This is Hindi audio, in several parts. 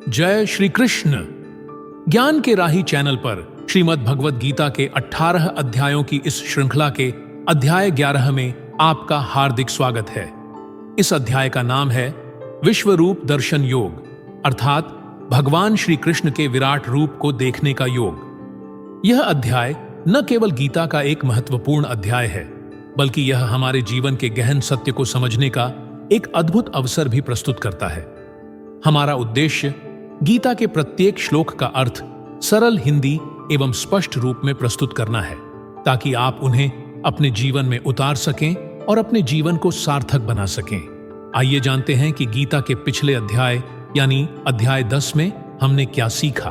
जय श्री कृष्ण। ज्ञान के राही चैनल पर श्रीमद् भगवद गीता के 18 अध्यायों की इस श्रृंखला के अध्याय 11 में आपका हार्दिक स्वागत है। इस अध्याय का नाम है विश्व रूप दर्शन योग, अर्थात भगवान श्री कृष्ण के विराट रूप को देखने का योग। यह अध्याय न केवल गीता का एक महत्वपूर्ण अध्याय है, बल्कि यह हमारे जीवन के गहन सत्य को समझने का एक अद्भुत अवसर भी प्रस्तुत करता है। हमारा उद्देश्य गीता के प्रत्येक श्लोक का अर्थ सरल हिंदी एवं स्पष्ट रूप में प्रस्तुत करना है, ताकि आप उन्हें अपने जीवन में उतार सकें और अपने जीवन को सार्थक बना सकें। आइए जानते हैं कि गीता के पिछले अध्याय यानी अध्याय 10 में हमने क्या सीखा।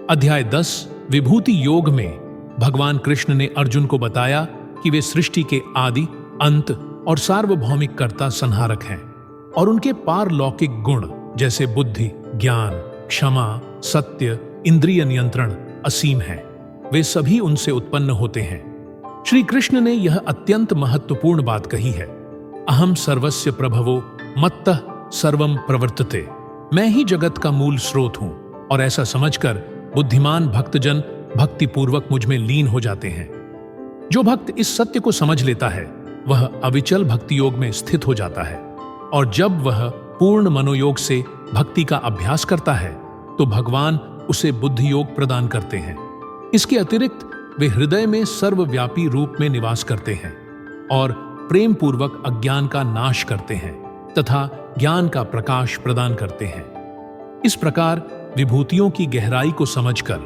अध्याय 10 विभूति योग में भगवान कृष्ण ने अर्जुन को बताया कि वे सृष्टि के आदि, अंत और सार्वभौमिक कर्ता संहारक हैं और उनके पारलौकिक गुण जैसे बुद्धि, ज्ञान, क्षमा, सत्य, इंद्रिय नियंत्रण असीम है। वे सभी उनसे उत्पन्न होते हैं। श्री कृष्ण ने यह अत्यंत महत्वपूर्ण बात कही है, अहम सर्वस्य प्रभवो मत्तः सर्वम प्रवर्तते। मैं ही जगत का मूल स्रोत हूं, और ऐसा समझकर बुद्धिमान भक्तजन भक्ति पूर्वक मुझ में लीन हो जाते हैं। जो भक्त इस सत्य को समझ लेता है वह अविचल भक्ति योग में स्थित हो जाता है, और जब वह पूर्ण मनोयोग से भक्ति का अभ्यास करता है तो भगवान उसे बुद्धि योग प्रदान करते हैं। इसके अतिरिक्त वे हृदय में सर्वव्यापी रूप में निवास करते हैं और प्रेम पूर्वक अज्ञान का नाश करते हैं तथा ज्ञान का प्रकाश प्रदान करते हैं। इस प्रकार विभूतियों की गहराई को समझकर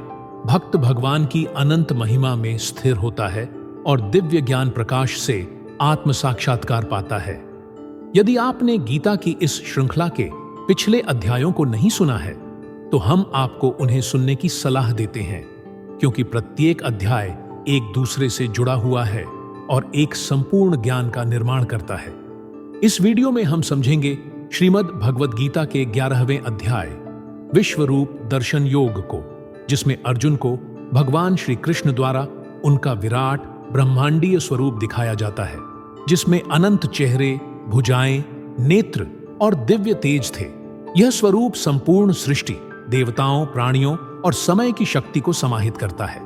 भक्त भगवान की अनंत महिमा में स्थिर होता है और दिव्य ज्ञान प्रकाश से आत्म साक्षात्कार पाता है। यदि आपने गीता की इस श्रृंखला के पिछले अध्यायों को नहीं सुना है तो हम आपको उन्हें सुनने की सलाह देते हैं, क्योंकि प्रत्येक अध्याय एक दूसरे से जुड़ा हुआ है और एक संपूर्ण ज्ञान का निर्माण करता है। इस वीडियो में हम समझेंगे श्रीमद् भगवद गीता के 11वें अध्याय विश्व रूप दर्शन योग को, जिसमें अर्जुन को भगवान श्री कृष्ण द्वारा उनका विराट ब्रह्मांडीय स्वरूप दिखाया जाता है, जिसमें अनंत चेहरे, भुजाएं, नेत्र और दिव्य तेज थे। यह स्वरूप संपूर्ण सृष्टि, देवताओं, प्राणियों और समय की शक्ति को समाहित करता है।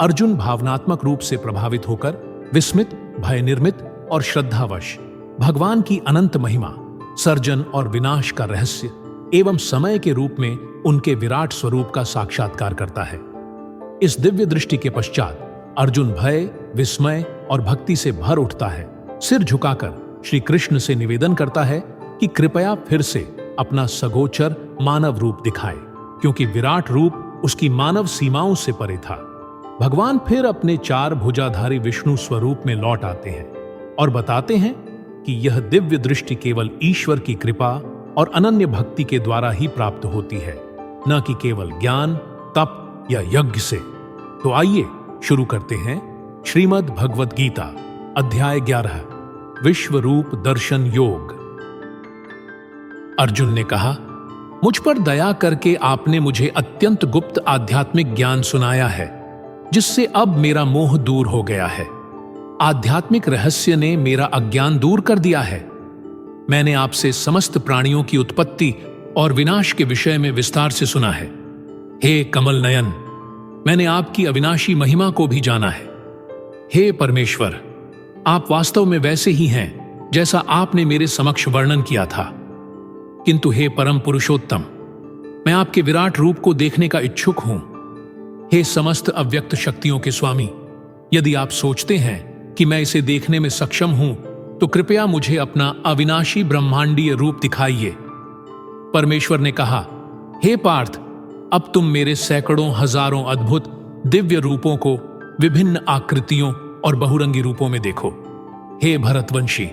अर्जुन भावनात्मक रूप से प्रभावित होकर विस्मित, भय निर्मित और श्रद्धावश भगवान की अनंत महिमा, सर्जन और विनाश का रहस्य एवं समय के रूप में उनके विराट स्वरूप का साक्षात्कार करता है। इस दिव्य दृष्टि के पश्चात अर्जुन भय, विस्मय और भक्ति से भर उठता है। सिर झुकाकर श्री कृष्ण से निवेदन करता है कि कृपया फिर से अपना सगोचर मानव रूप दिखाए, क्योंकि विराट रूप उसकी मानव सीमाओं से परे था। भगवान फिर अपने 4 भुजाधारी विष्णु स्वरूप में लौट आते हैं और बताते हैं कि यह दिव्य दृष्टि केवल ईश्वर की कृपा और अनन्य भक्ति के द्वारा ही प्राप्त होती है, न कि केवल ज्ञान, तप या यज्ञ से। तो आइए शुरू करते हैं श्रीमद् भगवद गीता अध्याय 11 विश्व रूप दर्शन योग। अर्जुन ने कहा, मुझ पर दया करके आपने मुझे अत्यंत गुप्त आध्यात्मिक ज्ञान सुनाया है, जिससे अब मेरा मोह दूर हो गया है। आध्यात्मिक रहस्य ने मेरा अज्ञान दूर कर दिया है। मैंने आपसे समस्त प्राणियों की उत्पत्ति और विनाश के विषय में विस्तार से सुना है। हे कमल नयन, मैंने आपकी अविनाशी महिमा को भी जाना है। हे परमेश्वर, आप वास्तव में वैसे ही हैं जैसा आपने मेरे समक्ष वर्णन किया था। किंतु हे परम पुरुषोत्तम, मैं आपके विराट रूप को देखने का इच्छुक हूं। हे समस्त अव्यक्त शक्तियों के स्वामी, यदि आप सोचते हैं कि मैं इसे देखने में सक्षम हूं तो कृपया मुझे अपना अविनाशी ब्रह्मांडीय रूप दिखाइए। परमेश्वर ने कहा, हे पार्थ, अब तुम मेरे सैकड़ों हजारों अद्भुत दिव्य रूपों को विभिन्न आकृतियों और बहुरंगी रूपों में देखो। हे भरतवंशी,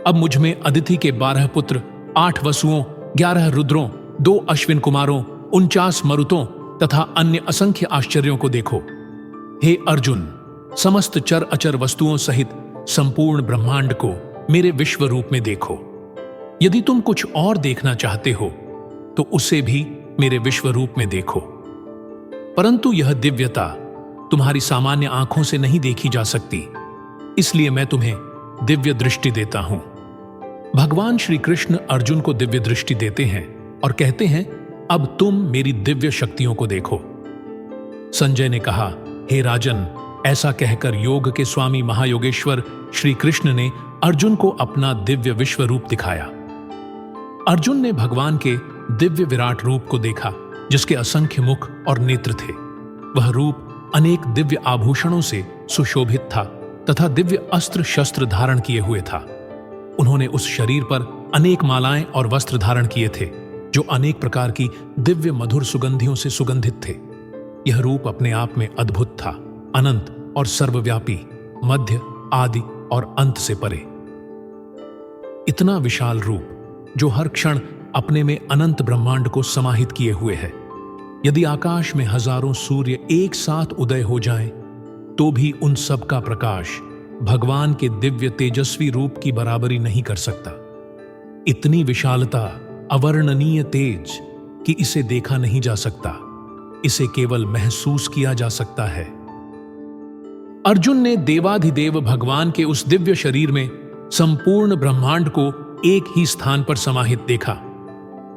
अब मुझ में अदिति के 12 पुत्र, 8 वसुओं, 11 रुद्रों, 2 अश्विन कुमारों, 49 मरुतों तथा अन्य असंख्य आश्चर्यों को देखो। हे अर्जुन, समस्त चर अचर वस्तुओं सहित संपूर्ण ब्रह्मांड को मेरे विश्व रूप में देखो। यदि तुम कुछ और देखना चाहते हो तो उसे भी मेरे विश्व रूप में देखो, परंतु यह दिव्यता तुम्हारी सामान्य आंखों से नहीं देखी जा सकती, इसलिए मैं तुम्हें दिव्य दृष्टि देता हूं। भगवान श्री कृष्ण अर्जुन को दिव्य दृष्टि देते हैं और कहते हैं अब तुम मेरी दिव्य शक्तियों को देखो। संजय ने कहा, हे राजन, ऐसा कहकर योग के स्वामी महायोगेश्वर श्री कृष्ण ने अर्जुन को अपना दिव्य विश्व रूप दिखाया। अर्जुन ने भगवान के दिव्य विराट रूप को देखा, जिसके असंख्य मुख और नेत्र थे। वह रूप अनेक दिव्य आभूषणों से सुशोभित था तथा दिव्य अस्त्र शस्त्र धारण किए हुए था। उन्होंने उस शरीर पर अनेक मालाएं और वस्त्र धारण किए थे, जो अनेक प्रकार की दिव्य मधुर सुगंधियों से सुगंधित थे। यह रूप अपने आप में अद्भुत था, अनंत और सर्वव्यापी, मध्य, आदि और अंत से परे। इतना विशाल रूप जो हर क्षण अपने में अनंत ब्रह्मांड को समाहित किए हुए है। यदि आकाश में हजारों सूर्य एक साथ उदय हो जाएं, तो भी उन सब का प्रकाश भगवान के दिव्य तेजस्वी रूप की बराबरी नहीं कर सकता। इतनी विशालता, अवर्णनीय तेज कि इसे देखा नहीं जा सकता, इसे केवल महसूस किया जा सकता है। अर्जुन ने देवाधिदेव भगवान के उस दिव्य शरीर में संपूर्ण ब्रह्मांड को एक ही स्थान पर समाहित देखा,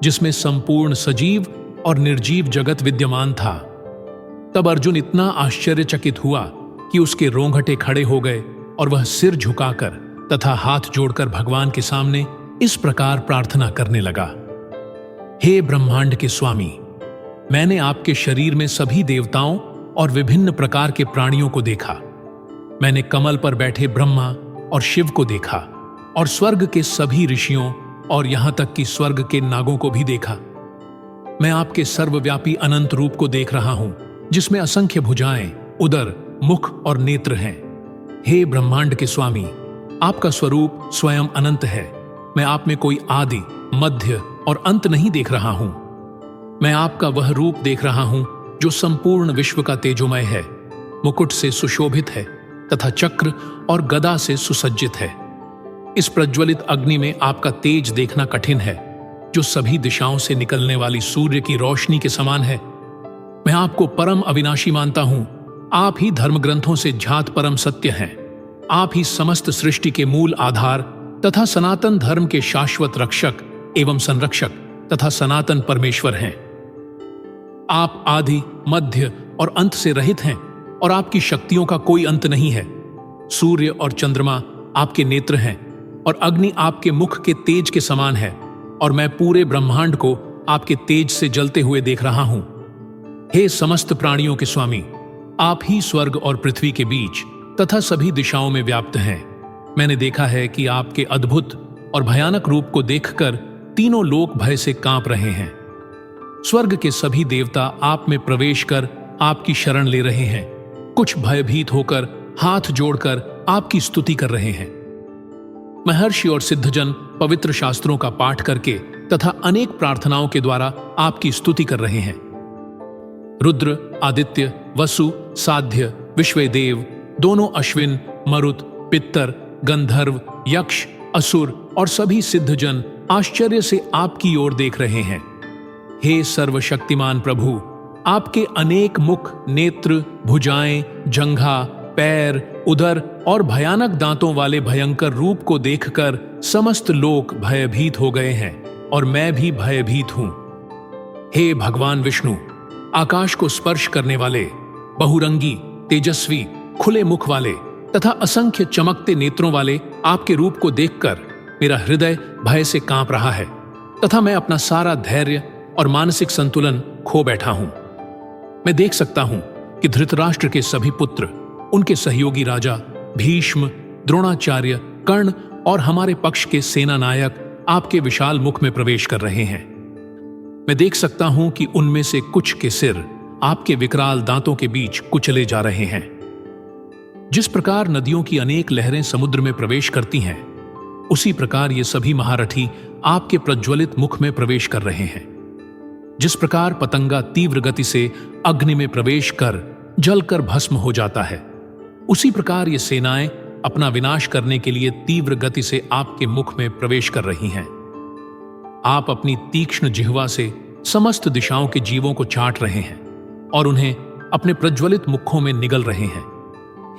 जिसमें संपूर्ण सजीव और निर्जीव जगत विद्यमान था। तब अर्जुन इतना आश्चर्यचकित हुआ कि उसके रोंगटे खड़े हो गए और वह सिर झुकाकर तथा हाथ जोड़कर भगवान के सामने इस प्रकार प्रार्थना करने लगा, हे ब्रह्मांड के स्वामी, मैंने आपके शरीर में सभी देवताओं और विभिन्न प्रकार के प्राणियों को देखा। मैंने कमल पर बैठे ब्रह्मा और शिव को देखा और स्वर्ग के सभी ऋषियों और यहां तक कि स्वर्ग के नागों को भी देखा। मैं आपके सर्वव्यापी अनंत रूप को देख रहा हूं, जिसमें असंख्य भुजाएं, उदर, मुख और नेत्र हैं। हे ब्रह्मांड के स्वामी, आपका स्वरूप स्वयं अनंत है। मैं आप में कोई आदि, मध्य और अंत नहीं देख रहा हूं। मैं आपका वह रूप देख रहा हूं जो संपूर्ण विश्व का तेजोमय है, मुकुट से सुशोभित है तथा चक्र और गदा से सुसज्जित है। इस प्रज्वलित अग्नि में आपका तेज देखना कठिन है, जो सभी दिशाओं से निकलने वाली सूर्य की रोशनी के समान है। मैं आपको परम अविनाशी मानता हूं। आप ही धर्म ग्रंथों से झात परम सत्य हैं। आप ही समस्त सृष्टि के मूल आधार तथा सनातन धर्म के शाश्वत रक्षक एवं संरक्षक तथा सनातन परमेश्वर हैं। आप आदि, मध्य और अंत से रहित हैं और आपकी शक्तियों का कोई अंत नहीं है। सूर्य और चंद्रमा आपके नेत्र हैं और अग्नि आपके मुख के तेज के समान है, और मैं पूरे ब्रह्मांड को आपके तेज से जलते हुए देख रहा हूं। हे समस्त प्राणियों के स्वामी, आप ही स्वर्ग और पृथ्वी के बीच तथा सभी दिशाओं में व्याप्त हैं। मैंने देखा है कि आपके अद्भुत और भयानक रूप को देखकर तीनों लोक भय से कांप रहे हैं। स्वर्ग के सभी देवता आप में प्रवेश कर आपकी शरण ले रहे हैं। कुछ भयभीत होकर हाथ जोड़कर आपकी स्तुति कर रहे हैं। महर्षि और सिद्धजन पवित्र शास्त्रों का पाठ करके तथा अनेक प्रार्थनाओं के द्वारा आपकी स्तुति कर रहे हैं। रुद्र, आदित्य, वसु, साध्य, विश्वदेव, दोनों अश्विन, मरुत, पित्तर, गंधर्व, यक्ष, असुर और सभी सिद्धजन आश्चर्य से आपकी ओर देख रहे हैं। हे सर्वशक्तिमान प्रभु, आपके अनेक मुख, नेत्र, भुजाएं, जंघा, पैर, उदर और भयानक दांतों वाले भयंकर रूप को देखकर समस्त लोक भयभीत हो गए हैं और मैं भी भयभीत हूं। हे भगवान विष्णु, आकाश को स्पर्श करने वाले, बहुरंगी, तेजस्वी, खुले मुख वाले तथा असंख्य चमकते नेत्रों वाले आपके रूप को देखकर मेरा हृदय भय से कांप रहा है तथा मैं अपना सारा धैर्य और मानसिक संतुलन खो बैठा हूं। मैं देख सकता हूं कि धृतराष्ट्र के सभी पुत्र, उनके सहयोगी राजा भीष्म, द्रोणाचार्य, कर्ण और हमारे पक्ष के सेना नायक आपके विशाल मुख में प्रवेश कर रहे हैं। मैं देख सकता हूं कि उनमें से कुछ के सिर आपके विकराल दांतों के बीच कुचले जा रहे हैं। जिस प्रकार नदियों की अनेक लहरें समुद्र में प्रवेश करती हैं, उसी प्रकार ये सभी महारथी आपके प्रज्वलित मुख में प्रवेश कर रहे हैं। जिस प्रकार पतंगा तीव्र गति से अग्नि में प्रवेश कर जलकर भस्म हो जाता है, उसी प्रकार ये सेनाएं अपना विनाश करने के लिए तीव्र गति से आपके मुख में प्रवेश कर रही हैं। आप अपनी तीक्ष्ण जिह्वा से समस्त दिशाओं के जीवों को चाट रहे हैं और उन्हें अपने प्रज्वलित मुखों में निगल रहे हैं।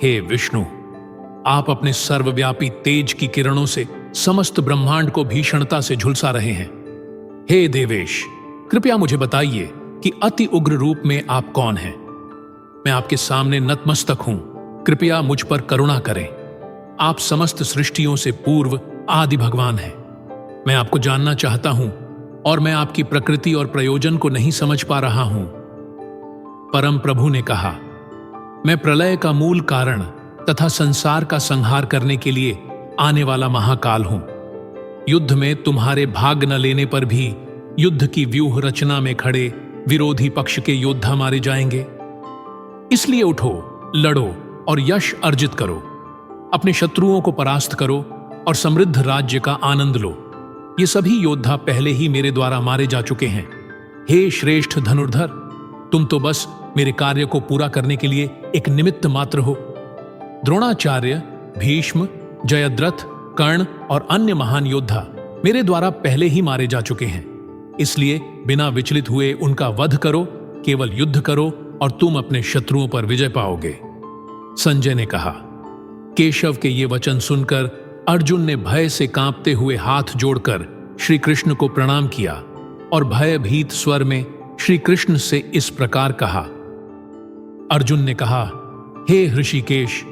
हे विष्णु, आप अपने सर्वव्यापी तेज की किरणों से समस्त ब्रह्मांड को भीषणता से झुलसा रहे हैं। हे देवेश, कृपया मुझे बताइए कि अति उग्र रूप में आप कौन हैं? मैं आपके सामने नतमस्तक हूं, कृपया मुझ पर करुणा करें। आप समस्त सृष्टियों से पूर्व आदि भगवान हैं। मैं आपको जानना चाहता हूं और मैं आपकी प्रकृति और प्रयोजन को नहीं समझ पा रहा हूं। परम प्रभु ने कहा, मैं प्रलय का मूल कारण तथा संसार का संहार करने के लिए आने वाला महाकाल हूं। युद्ध में तुम्हारे भाग न लेने पर भी युद्ध की व्यूह रचना में खड़े विरोधी पक्ष के योद्धा मारे जाएंगे। इसलिए उठो, लड़ो और यश अर्जित करो। अपने शत्रुओं को परास्त करो और समृद्ध राज्य का आनंद लो। ये सभी योद्धा पहले ही मेरे द्वारा मारे जा चुके हैं। हे श्रेष्ठ धनुर्धर, तुम तो बस मेरे कार्य को पूरा करने के लिए एक निमित्त मात्र हो। द्रोणाचार्य, भीष्म, जयद्रथ, कर्ण और अन्य महान योद्धा मेरे द्वारा पहले ही मारे जा चुके हैं। इसलिए बिना विचलित हुए उनका वध करो, केवल युद्ध करो और तुम अपने शत्रुओं पर विजय पाओगे। संजय ने कहा। केशव के ये वचन सुनकर अर्जुन ने भय से कांपते हुए हाथ जोड़कर श्री कृष्ण को प्रणाम किया और भयभीत स्वर में श्री कृष्ण से इस प्रकार कहा। अर्जुन ने कहा, हे ऋषिकेश,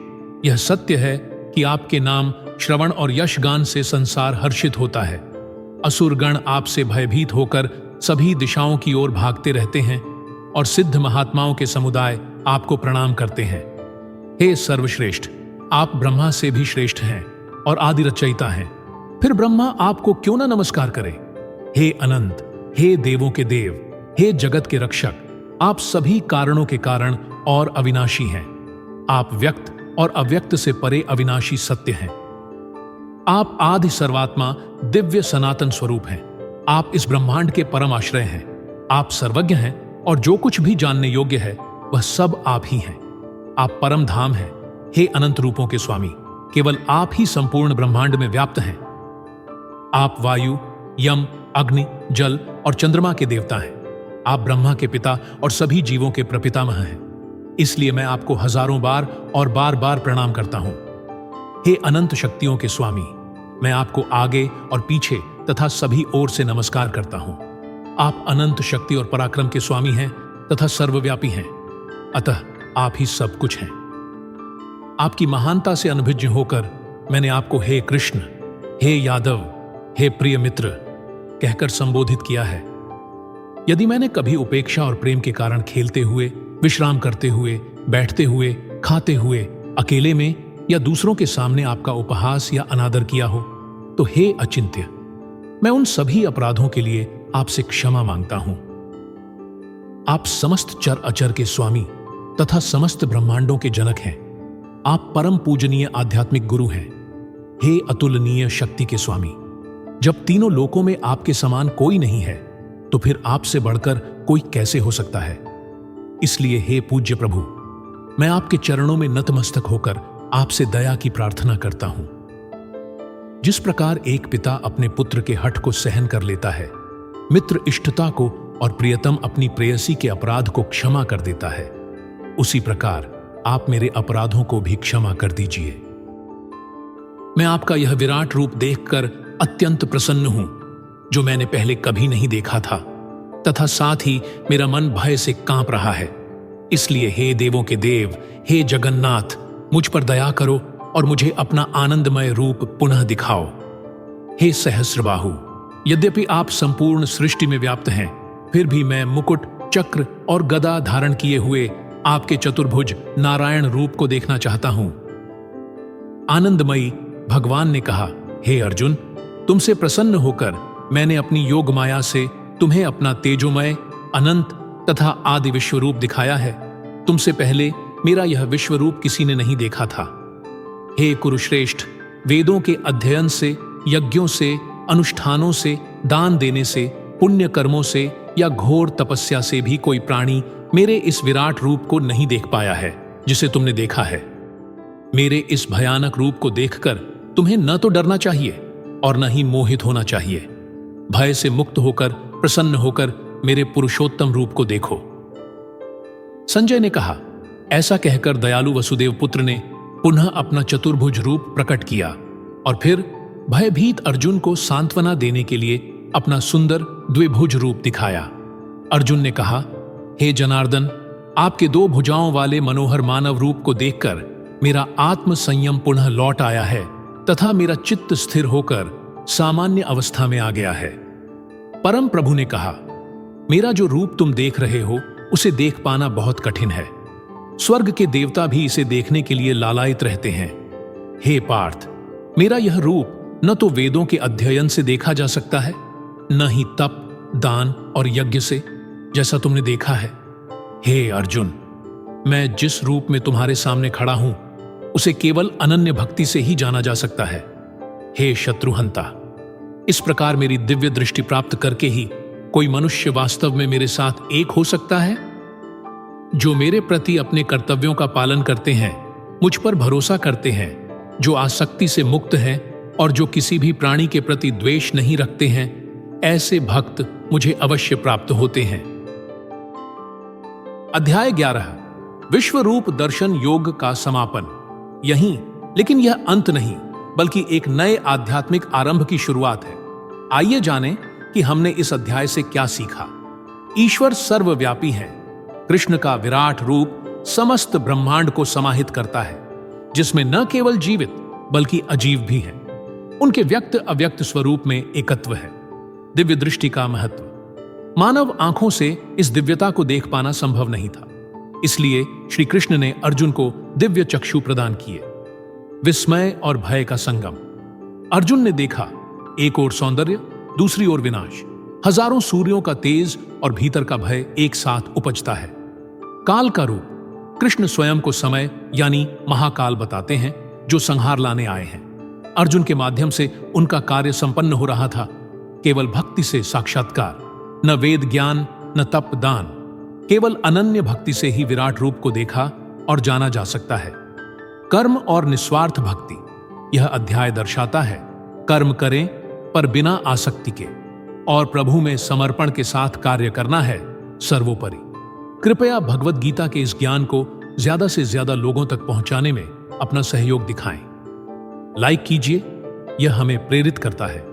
यह सत्य है कि आपके नाम श्रवण और यशगान से संसार हर्षित होता है। असुरगण आपसे भयभीत होकर सभी दिशाओं की ओर भागते रहते हैं और सिद्ध महात्माओं के समुदाय आपको प्रणाम करते हैं। हे सर्वश्रेष्ठ, आप ब्रह्मा से भी श्रेष्ठ हैं और आदि रचयिता हैं। फिर ब्रह्मा आपको क्यों न नमस्कार करे? हे अनंत, हे देवों के देव, हे जगत के रक्षक, आप सभी कारणों के कारण और अविनाशी हैं। आप व्यक्त और अव्यक्त से परे अविनाशी सत्य हैं। आप आदि सर्वात्मा, दिव्य सनातन स्वरूप हैं। आप इस ब्रह्मांड के परम आश्रय हैं। आप सर्वज्ञ हैं और जो कुछ भी जानने योग्य है वह सब आप ही हैं। आप परम धाम हैं। हे अनंत रूपों के स्वामी, केवल आप ही संपूर्ण ब्रह्मांड में व्याप्त हैं। आप वायु, यम, अग्नि, जल और चंद्रमा के देवता हैं। आप ब्रह्मा के पिता और सभी जीवों के प्रपितामह हैं। इसलिए मैं आपको हजारों बार और बार बार प्रणाम करता हूं। हे अनंत शक्तियों के स्वामी, मैं आपको आगे और पीछे तथा सभी ओर से नमस्कार करता हूं। आप अनंत शक्ति और पराक्रम के स्वामी हैं तथा सर्वव्यापी हैं, अतः आप ही सब कुछ हैं। आपकी महानता से अनभिज्ञ होकर मैंने आपको हे कृष्ण, हे यादव, हे प्रिय मित्र कहकर संबोधित किया है। यदि मैंने कभी उपेक्षा और प्रेम के कारण खेलते हुए, विश्राम करते हुए, बैठते हुए, खाते हुए, अकेले में या दूसरों के सामने आपका उपहास या अनादर किया हो, तो हे अचिंत्य, मैं उन सभी अपराधों के लिए आपसे क्षमा मांगता हूं। आप समस्त चर अचर के स्वामी तथा समस्त ब्रह्मांडों के जनक हैं। आप परम पूजनीय आध्यात्मिक गुरु हैं। हे अतुलनीय शक्ति के स्वामी, जब तीनों लोकों में आपके समान कोई नहीं है तो फिर आपसे बढ़कर कोई कैसे हो सकता है? इसलिए हे पूज्य प्रभु, मैं आपके चरणों में नतमस्तक होकर आपसे दया की प्रार्थना करता हूं। जिस प्रकार एक पिता अपने पुत्र के हठ को सहन कर लेता है, मित्र इष्टता को और प्रियतम अपनी प्रेयसी के अपराध को क्षमा कर देता है, उसी प्रकार आप मेरे अपराधों को भी क्षमा कर दीजिए। मैं आपका यह विराट रूप देखकर अत्यंत प्रसन्न हूं, जो मैंने पहले कभी नहीं देखा था, तथा साथ ही मेरा मन भय से कांप रहा है। इसलिए हे देवों के देव, हे जगन्नाथ, मुझ पर दया करो और मुझे अपना आनंदमय रूप पुनः दिखाओ। हे सहस्रबाहु, यद्यपि आप संपूर्ण सृष्टि में व्याप्त हैं, फिर भी मैं मुकुट, चक्र और गदा धारण किए हुए आपके चतुर्भुज नारायण रूप को देखना चाहता हूं। आनंदमयी भगवान ने कहा, हे अर्जुन, तुमसे प्रसन्न होकर मैंने अपनी योग माया से तुम्हें अपना तेजोमय, अनंत तथा आदि विश्वरूप दिखाया है। तुमसे पहले मेरा यह विश्वरूप किसी ने नहीं देखा था। हे कुरुश्रेष्ठ, वेदों के अध्ययन से, यज्ञों से, अनुष्ठानों से, दान देने से, पुण्य कर्मों से या घोर तपस्या से भी कोई प्राणी मेरे इस विराट रूप को नहीं देख पाया है जिसे तुमने देखा है। मेरे इस भयानक रूप को देखकर तुम्हें न तो डरना चाहिए और न ही मोहित होना चाहिए। भय से मुक्त होकर, प्रसन्न होकर मेरे पुरुषोत्तम रूप को देखो। संजय ने कहा। ऐसा कहकर दयालु वसुदेव पुत्र ने पुनः अपना चतुर्भुज रूप प्रकट किया और फिर भयभीत अर्जुन को सांत्वना देने के लिए अपना सुंदर द्विभुज रूप दिखाया। अर्जुन ने कहा, हे जनार्दन, आपके 2 भुजाओं वाले मनोहर मानव रूप को देखकर मेरा आत्म संयम पुनः लौट आया है तथा मेरा चित्त स्थिर होकर सामान्य अवस्था में आ गया है। परम प्रभु ने कहा, मेरा जो रूप तुम देख रहे हो उसे देख पाना बहुत कठिन है। स्वर्ग के देवता भी इसे देखने के लिए लालायित रहते हैं। हे पार्थ, मेरा यह रूप न तो वेदों के अध्ययन से देखा जा सकता है, न ही तप, दान और यज्ञ से, जैसा तुमने देखा है। हे अर्जुन, मैं जिस रूप में तुम्हारे सामने खड़ा हूं उसे केवल अनन्य भक्ति से ही जाना जा सकता है। हे शत्रुहंता, इस प्रकार मेरी दिव्य दृष्टि प्राप्त करके ही कोई मनुष्य वास्तव में मेरे साथ एक हो सकता है। जो मेरे प्रति अपने कर्तव्यों का पालन करते हैं, मुझ पर भरोसा करते हैं, जो आसक्ति से मुक्त हैं और जो किसी भी प्राणी के प्रति द्वेष नहीं रखते हैं, ऐसे भक्त मुझे अवश्य प्राप्त होते हैं। अध्याय 11 विश्व रूप दर्शन योग का समापन। यहीं, लेकिन यह अंत नहीं बल्कि एक नए आध्यात्मिक आरंभ की शुरुआत है। आइए जानें कि हमने इस अध्याय से क्या सीखा। ईश्वर सर्वव्यापी है। कृष्ण का विराट रूप समस्त ब्रह्मांड को समाहित करता है, जिसमें न केवल जीवित बल्कि अजीव भी है। उनके व्यक्त अव्यक्त स्वरूप में एकत्व है। दिव्य दृष्टि का महत्व। मानव आंखों से इस दिव्यता को देख पाना संभव नहीं था, इसलिए श्री कृष्ण ने अर्जुन को दिव्य चक्षु प्रदान किए। विस्मय और भय का संगम। अर्जुन ने देखा, एक ओर सौंदर्य, दूसरी ओर विनाश। हजारों सूर्यों का तेज और भीतर का भय एक साथ उपजता है। काल का रूप। कृष्ण स्वयं को समय यानी महाकाल बताते हैं, जो संहार लाने आए हैं। अर्जुन के माध्यम से उनका कार्य संपन्न हो रहा था। केवल भक्ति से साक्षात्कार, न वेद ज्ञान न तप दान, केवल अनन्य भक्ति से ही विराट रूप को देखा और जाना जा सकता है। कर्म और निस्वार्थ भक्ति। यह अध्याय दर्शाता है, कर्म करें पर बिना आसक्ति के, और प्रभु में समर्पण के साथ कार्य करना है सर्वोपरि। कृपया भगवत गीता के इस ज्ञान को ज्यादा से ज्यादा लोगों तक पहुंचाने में अपना सहयोग दिखाएं। लाइक कीजिए, यह हमें प्रेरित करता है।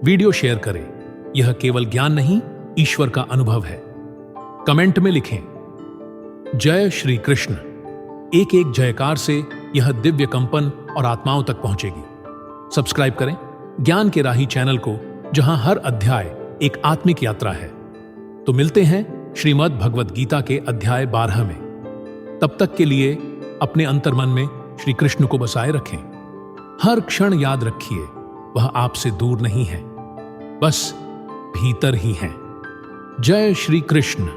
वीडियो शेयर करें, यह केवल ज्ञान नहीं, ईश्वर का अनुभव है। कमेंट में लिखें, जय श्री कृष्ण। एक एक जयकार से यह दिव्य कंपन और आत्माओं तक पहुंचेगी। सब्सक्राइब करें ज्ञान के राही चैनल को, जहां हर अध्याय एक आत्मिक यात्रा है। तो मिलते हैं श्रीमद् भगवद गीता के अध्याय 12 में। तब तक के लिए अपने अंतर्मन में श्री कृष्ण को बसाए रखें। हर क्षण याद रखिए, वह आपसे दूर नहीं है, बस भीतर ही है। जय श्री कृष्ण।